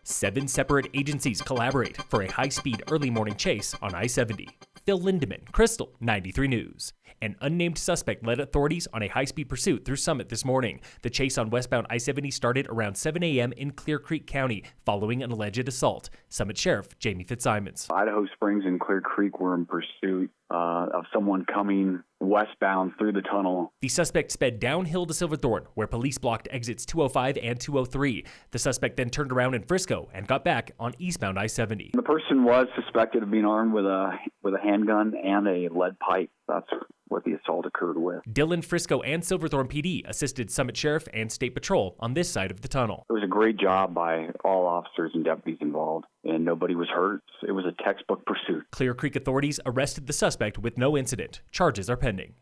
7 separate agencies collaborate for a high-speed early morning chase on I-70. Phil Lindeman, Krystal, 93 News. An unnamed suspect led authorities on a high-speed pursuit through Summit this morning. The chase on westbound I-70 started around 7 a.m. in Clear Creek County following an alleged assault. Summit Sheriff Jamie Fitzsimons. Idaho Springs and Clear Creek were in pursuit of someone coming westbound through the tunnel. The suspect sped downhill to Silverthorne, where police blocked exits 205 and 203. The suspect then turned around in Frisco and got back on eastbound I-70. The person was suspected of being armed with a handgun and a lead pipe. That's what the assault occurred with. Dillon, Frisco, and Silverthorne PD assisted Summit Sheriff and State Patrol on this side of the tunnel. It was a great job by all officers and deputies involved, and nobody was hurt. It was a textbook pursuit. Clear Creek authorities arrested the suspect with no incident. Charges are pending.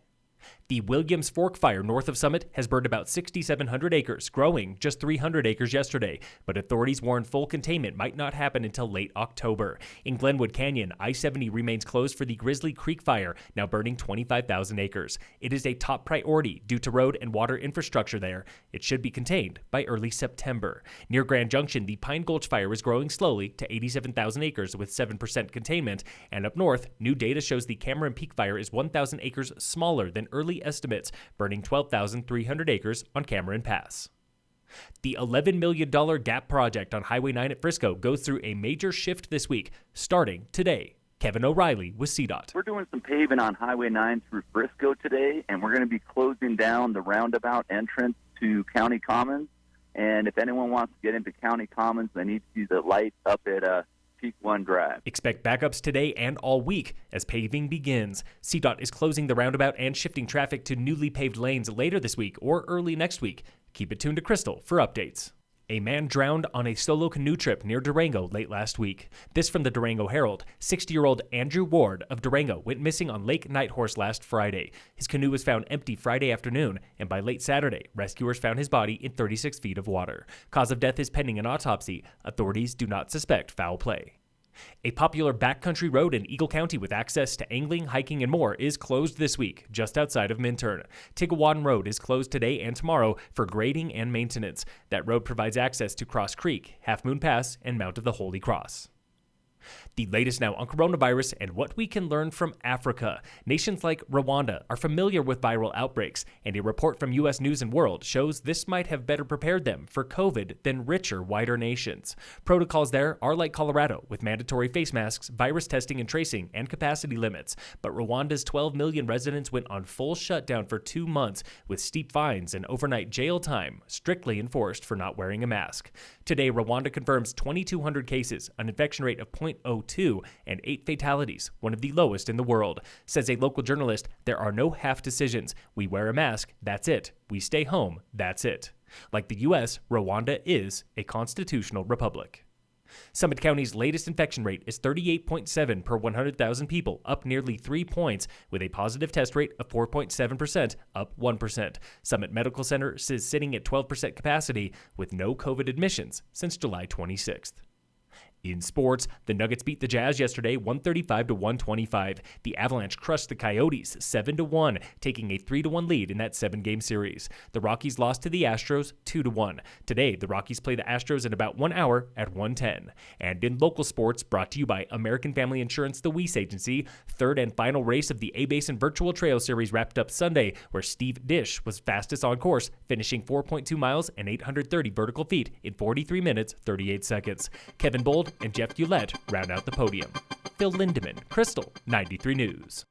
The Williams Fork fire north of Summit has burned about 6,700 acres, growing just 300 acres yesterday, but authorities warn full containment might not happen until late October. In Glenwood Canyon, I-70 remains closed for the Grizzly Creek fire, now burning 25,000 acres. It is a top priority due to road and water infrastructure there. It should be contained by early September. Near Grand Junction, the Pine Gulch fire is growing slowly to 87,000 acres with 7% containment, and up north, new data shows the Cameron Peak fire is 1,000 acres smaller than early estimates, burning 12,300 acres on Cameron Pass. The $11 million GAP project on Highway 9 at Frisco goes through a major shift this week, starting today. Kevin O'Reilly with CDOT. We're doing some paving on Highway 9 through Frisco today, and we're going to be closing down the roundabout entrance to County Commons. And if anyone wants to get into County Commons, they need to see the light up at Tigiwon Road. Expect backups today and all week as paving begins. CDOT is closing the roundabout and shifting traffic to newly paved lanes later this week or early next week. Keep it tuned to Krystal for updates. A man drowned on a solo canoe trip near Durango late last week. This from the Durango Herald. 60-year-old Andrew Ward of Durango went missing on Lake Nighthorse last Friday. His canoe was found empty Friday afternoon, and by late Saturday, rescuers found his body in 36 feet of water. Cause of death is pending an autopsy. Authorities do not suspect foul play. A popular backcountry road in Eagle County with access to angling, hiking, and more is closed this week, just outside of Minturn. Tigiwon Road is closed today and tomorrow for grading and maintenance. That road provides access to Cross Creek, Half Moon Pass, and Mount of the Holy Cross. The latest now on coronavirus and what we can learn from Africa. Nations like Rwanda are familiar with viral outbreaks, and a report from U.S. News and World shows this might have better prepared them for COVID than richer, whiter nations. Protocols there are like Colorado, with mandatory face masks, virus testing and tracing, and capacity limits. But Rwanda's 12 million residents went on full shutdown for 2 months, with steep fines and overnight jail time strictly enforced for not wearing a mask. Today, Rwanda confirms 2,200 cases, an infection rate of 0.02, and 8 fatalities, one of the lowest in the world. Says a local journalist, there are no half decisions. We wear a mask, that's it. We stay home, that's it. Like the U.S., Rwanda is a constitutional republic. Summit County's latest infection rate is 38.7 per 100,000 people, up nearly 3 points, with a positive test rate of 4.7%, up 1%. Summit Medical Center is sitting at 12% capacity, with no COVID admissions since July 26th. In sports, the Nuggets beat the Jazz yesterday 135-125. The Avalanche crushed the Coyotes 7-1, taking a 3-1 lead in that 7-game series. The Rockies lost to the Astros 2-1. Today, the Rockies play the Astros in about 1 hour at 1:10. And in local sports, brought to you by American Family Insurance, the Weiss Agency, third and final race of the A-Basin Virtual Trail Series wrapped up Sunday, where Steve Dish was fastest on course, finishing 4.2 miles and 830 vertical feet in 43 minutes, 38 seconds. Kevin Bold and Jeff Hewlett round out the podium. Phil Lindeman, Krystal, 93 News.